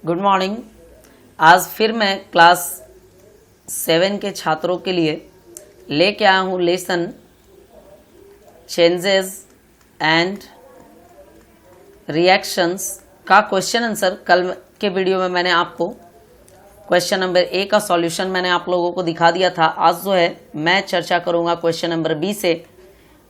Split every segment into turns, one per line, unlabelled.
Good morning. आज फिर मैं क्लास 7 के छात्रों के लिए लेके आया हूँ लेसन चेंजेस एंड रिएक्शंस का क्वेश्चन आंसर। कल के वीडियो में मैंने आपको क्वेश्चन नंबर ए का सॉल्यूशन मैंने आप लोगों को दिखा दिया था। आज जो है मैं चर्चा करूँगा क्वेश्चन नंबर बी से।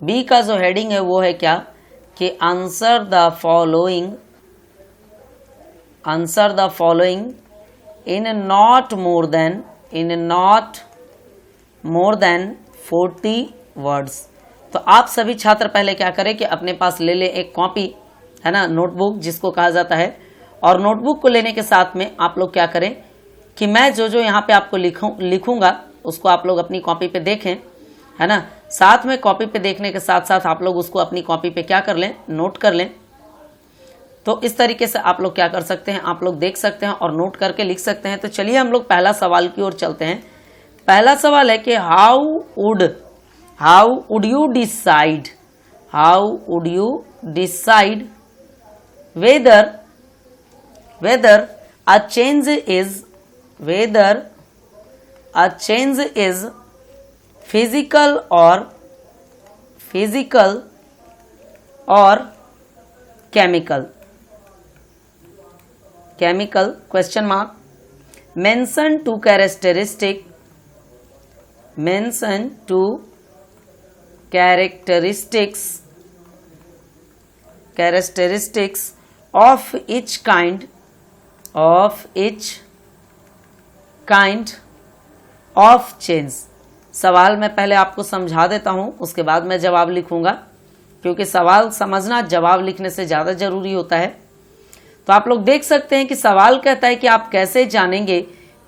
बी का जो हेडिंग है वो है क्या कि answer the following in not more than 40 words। तो आप सभी छात्र पहले क्या करें कि अपने पास ले ले एक कॉपी, है ना, नोटबुक जिसको कहा जाता है। और नोटबुक को लेने के साथ में आप लोग क्या करें कि मैं जो जो यहाँ पे आपको लिखूंगा उसको आप लोग अपनी कॉपी पे देखें, है ना। साथ में कॉपी पे देखने के साथ साथ आप लोग उसको अपनी कॉपी पे क्या कर लें, नोट कर लें। तो इस तरीके से आप लोग क्या कर सकते हैं, आप लोग देख सकते हैं और नोट करके लिख सकते हैं। तो चलिए हम लोग पहला सवाल की ओर चलते हैं। पहला सवाल है कि how would you decide whether a change is physical or chemical question mark। mention two characteristics of each kind of change। सवाल मैं पहले आपको समझा देता हूं, उसके बाद मैं जवाब लिखूंगा, क्योंकि सवाल समझना जवाब लिखने से ज़्यादा जरूरी होता है। तो आप लोग देख सकते हैं कि सवाल कहता है कि आप कैसे जानेंगे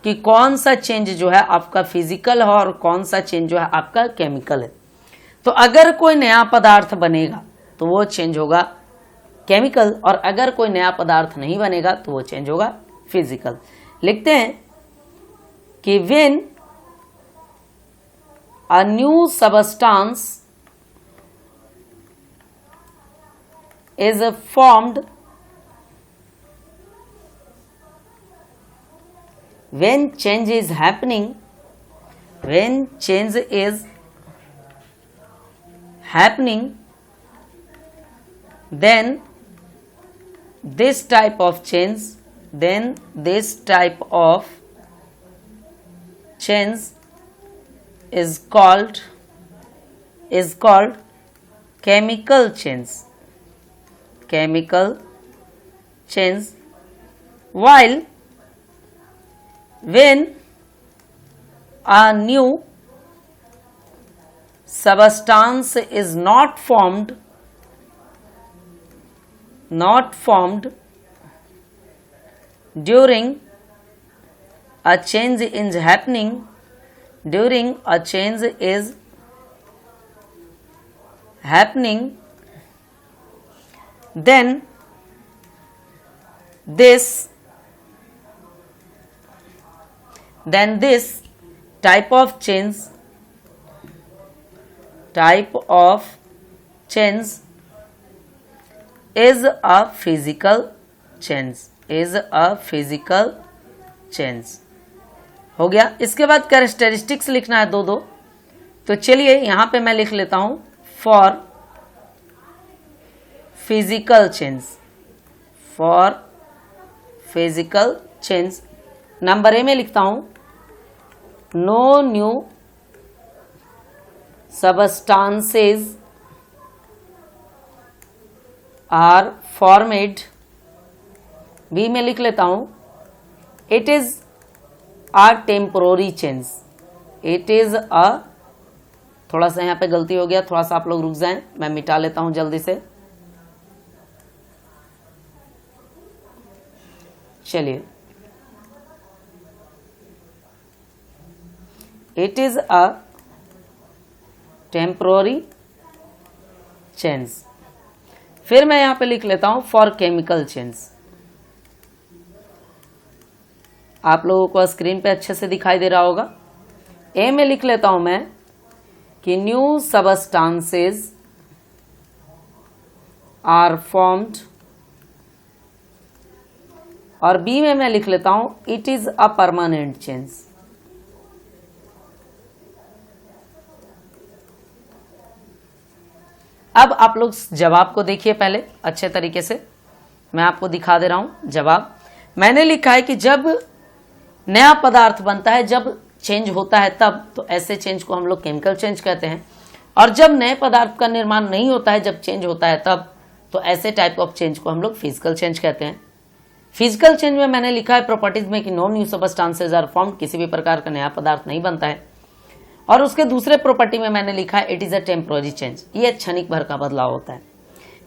कि कौन सा चेंज जो है आपका फिजिकल है और कौन सा चेंज जो है आपका केमिकल है। तो अगर कोई नया पदार्थ बनेगा तो वो चेंज होगा केमिकल, और अगर कोई नया पदार्थ नहीं बनेगा तो वो चेंज होगा फिजिकल। लिखते हैं कि when a new substance is formed when change is happening then this type of change is called chemical change, while when a new substance is not formed during a change is happening then this type of change is a physical change। हो गया। इसके बाद characteristics लिखना है दो। तो चलिए यहां पे मैं लिख लेता हूं for physical change. Number A में लिखता हूं no new substances are formed. B में लिख लेता हूं it is a temporary change. थोड़ा सा यहाँ पे गलती हो गया, थोड़ा सा आप लोग रुक जाएं, मैं मिटा लेता हूं जल्दी से। चलिए, it is a temporary change. फिर मैं यहां पे लिख लेता हूं फॉर केमिकल चेंज। आप लोगों को स्क्रीन पे अच्छे से दिखाई दे रहा होगा। ए में लिख लेता हूं मैं कि न्यू सबस्टेंसेस आर फॉर्म्ड और बी में मैं लिख लेता हूं it is a permanent change. अब आप लोग जवाब को देखिए पहले अच्छे तरीके से, मैं आपको दिखा दे रहा हूं जवाब। मैंने लिखा है कि जब नया पदार्थ बनता है, जब चेंज होता है तब, तो ऐसे चेंज को हम लोग केमिकल चेंज कहते हैं। और जब नए पदार्थ का निर्माण नहीं होता है, जब चेंज होता है तब, तो ऐसे टाइप ऑफ चेंज को हम लोग फिजिकल चेंज कहते हैं। फिजिकल चेंज में मैंने लिखा है प्रॉपर्टीज में कि no new substances are formed, किसी भी प्रकार का नया पदार्थ नहीं बनता है। और उसके दूसरे प्रॉपर्टी में मैंने लिखा है it is a temporary change, ये क्षणिक भर का बदलाव होता है।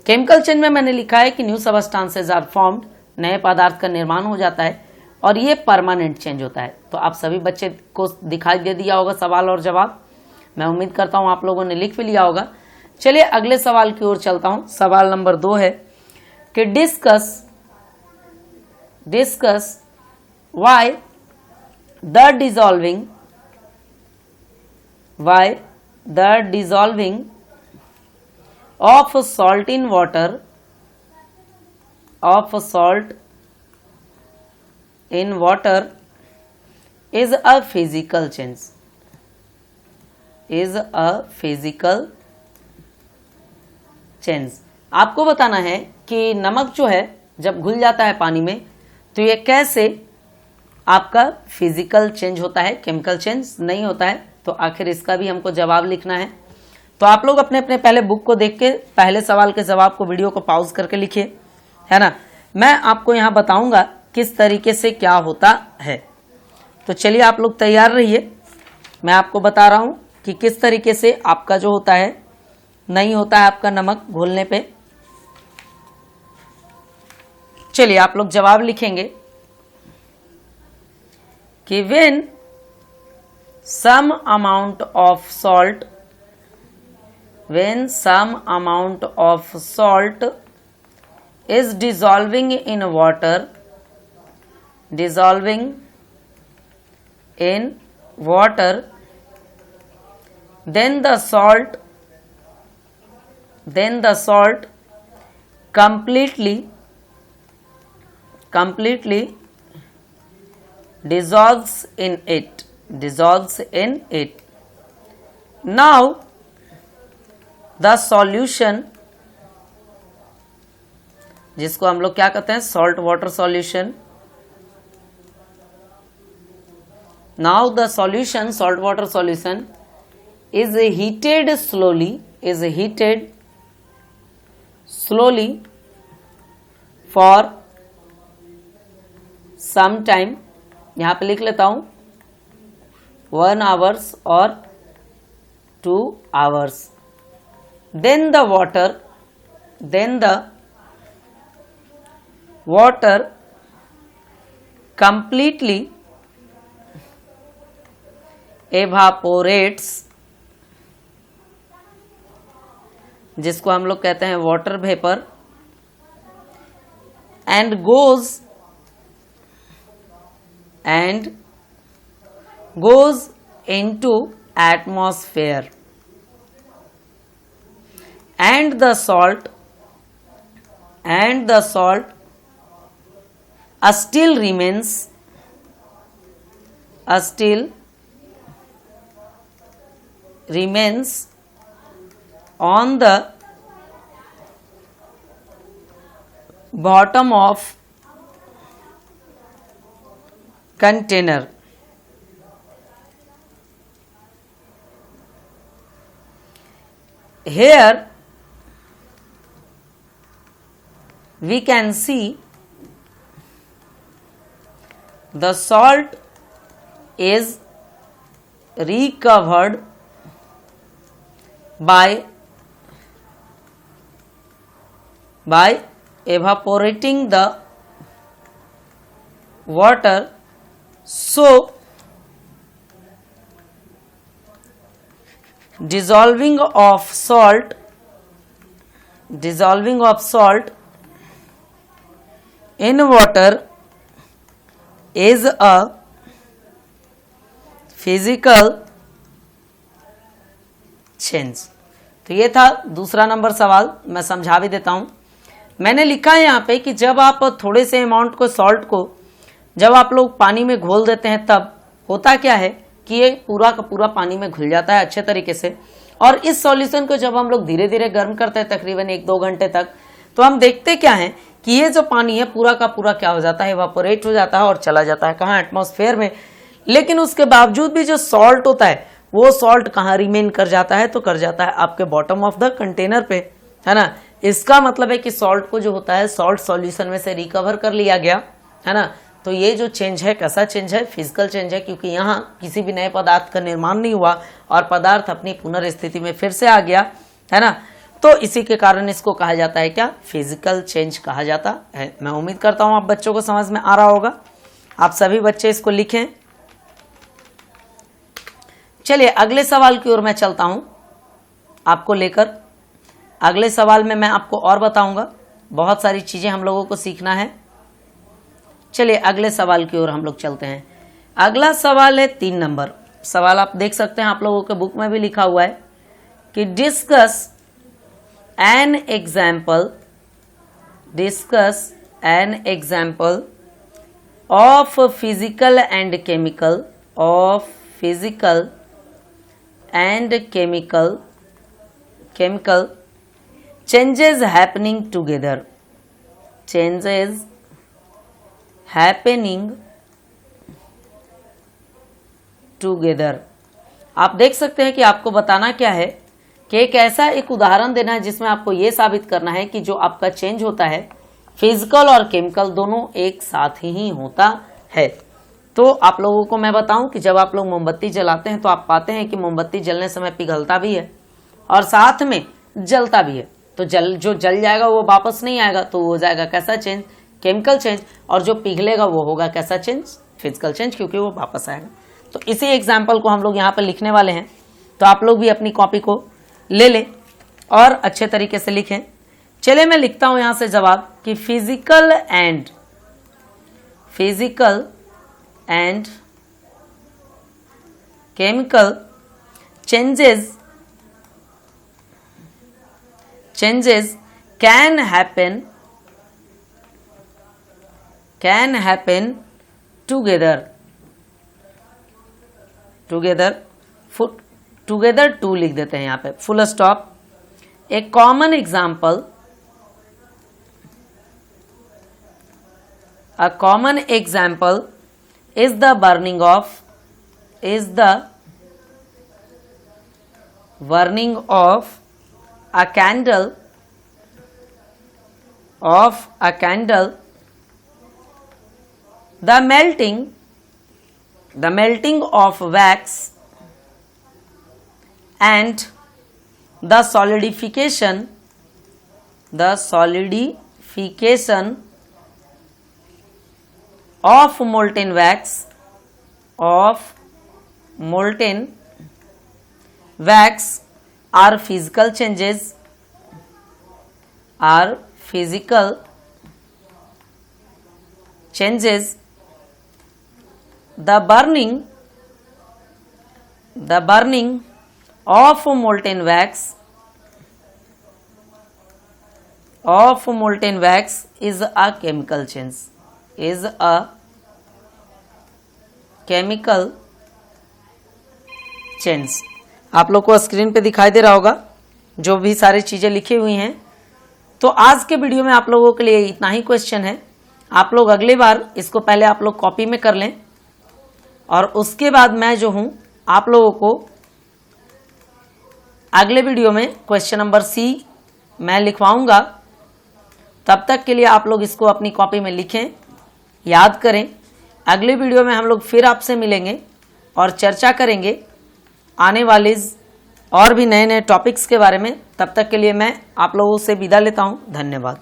केमिकल चेंज में मैंने लिखा है कि न्यू सबस्टांसेस आर फॉर्म्ड, नए पदार्थ का निर्माण हो जाता है, और ये परमानेंट चेंज होता है। तो आप सभी बच्चे को दिखाई दे दिया होगा सवाल और जवाब, मैं उम्मीद करता हूं आप लोगों ने लिख भी लिया होगा। चलिए अगले सवाल की ओर चलता हूं। सवाल नंबर 2 है कि discuss why the dissolving of salt in water is a physical change, आपको बताना है कि नमक जो है जब घुल जाता है पानी में, तो ये कैसे आपका फिजिकल चेंज होता है, केमिकल चेंज नहीं होता है। तो आखिर इसका भी हमको जवाब लिखना है। तो आप लोग अपने अपने पहले बुक को देख के पहले सवाल के जवाब को वीडियो को पॉज करके लिखिए, है ना। मैं आपको यहाँ बताऊंगा किस तरीके से क्या होता है। तो चलिए आप लोग तैयार रहिए, मैं आपको बता रहा हूँ कि किस तरीके से आपका जो होता है नहीं होता है आपका नमक घोलने पे। चलिए आप लोग जवाब लिखेंगे कि when some amount of salt is dissolving in water, then the salt completely dissolves in it. Now the solution, जिसको हम लोग क्या कहते हैं, salt water solution. Now the solution, salt water solution, is heated slowly for some time, यहाँ पे लिख लेता हूँ 1 hour और 2 hours. Then the water completely evaporates, जिसको हम लोग कहते हैं water vapour, and goes into atmosphere, and the salt still remains on the bottom of container. Here we can see the salt is recovered by evaporating the water. So dissolving of salt in water is a physical change. तो ये था दूसरा number सवाल, मैं समझा भी देता हूं। मैंने लिखा है यहाँ पे कि जब आप थोड़े से अमाउंट को सॉल्ट को जब आप लोग पानी में घोल देते हैं तब होता क्या है कि ये पूरा का पूरा पानी में घुल जाता है अच्छे तरीके से। और इस सॉल्यूशन को जब हम लोग धीरे धीरे गर्म करते हैं तकरीबन 1-2 घंटे तक, तो हम देखते क्या है कि ये जो पानी है पूरा का पूरा क्या हो जाता है, इवापोरेट हो जाता है और चला जाता है कहाँ, एटमॉस्फेयर में। लेकिन उसके बावजूद भी जो सॉल्ट होता है वो सॉल्ट कहाँ रिमेन कर जाता है, तो कर जाता है आपके बॉटम ऑफ द कंटेनर पे, है ना। इसका मतलब है कि सॉल्ट को जो होता है सॉल्ट सॉल्यूशन में से रिकवर कर लिया गया, है ना। तो ये जो चेंज है कैसा चेंज है, फिजिकल चेंज है, क्योंकि यहाँ किसी भी नए पदार्थ का निर्माण नहीं हुआ और पदार्थ अपनी पुनर्स्थिति में फिर से आ गया, है ना। तो इसी के कारण इसको कहा जाता है क्या, फिजिकल चेंज कहा जाता है। मैं उम्मीद करता हूँ आप बच्चों को समझ में आ रहा होगा। आप सभी बच्चे इसको लिखें। चलिए अगले सवाल की ओर मैं चलता हूं आपको लेकर। अगले सवाल में मैं आपको और बताऊंगा, बहुत सारी चीजें हम लोगों को सीखना है। चलिए अगले सवाल की ओर हम लोग चलते हैं। अगला सवाल है 3 नंबर सवाल। आप देख सकते हैं आप लोगों के बुक में भी लिखा हुआ है कि discuss an example of physical and chemical changes happening together। आप देख सकते हैं कि आपको बताना क्या है कि एक उदाहरण देना है जिसमें आपको यह साबित करना है कि जो आपका चेंज होता है फिजिकल और केमिकल दोनों एक साथ ही होता है। तो आप लोगों को मैं बताऊं कि जब आप लोग मोमबत्ती जलाते हैं तो आप पाते हैं कि मोमबत्ती जलने समय पिघलता भी है और साथ में जलता भी है। तो जो जल जाएगा वो वापस नहीं आएगा, तो वो हो जाएगा कैसा चेंज, केमिकल चेंज। और जो पिघलेगा वो होगा कैसा चेंज, फिजिकल चेंज, क्योंकि वो वापस आएगा। तो इसी एग्जाम्पल को हम लोग यहाँ पर लिखने वाले हैं। तो आप लोग भी अपनी कॉपी को ले लें और अच्छे तरीके से लिखें। चलिए मैं लिखता हूँ यहाँ से जवाब कि physical and chemical changes can happen together to लिख देते हैं यहाँ पे, full stop. A common example is the burning of a candle the melting of wax and the solidification of molten wax are physical changes the burning of molten wax is a chemical change, आप लोग को screen पे दिखाई दे रहा होगा जो भी सारी चीजें लिखी हुई हैं। तो आज के वीडियो में आप लोगों के लिए इतना ही क्वेश्चन है। आप लोग अगली बार इसको पहले आप लोग कॉपी में कर लें और उसके बाद मैं जो हूं आप लोगों को अगले वीडियो में क्वेश्चन नंबर C मैं लिखवाऊंगा। तब तक के लिए आप लोग इसको अपनी कॉपी में लिखें, याद करें। अगले वीडियो में हम लोग फिर आपसे मिलेंगे और चर्चा करेंगे आने वाले और भी नए टॉपिक्स के बारे में। तब तक के लिए मैं आप लोगों से विदा लेता हूं। धन्यवाद।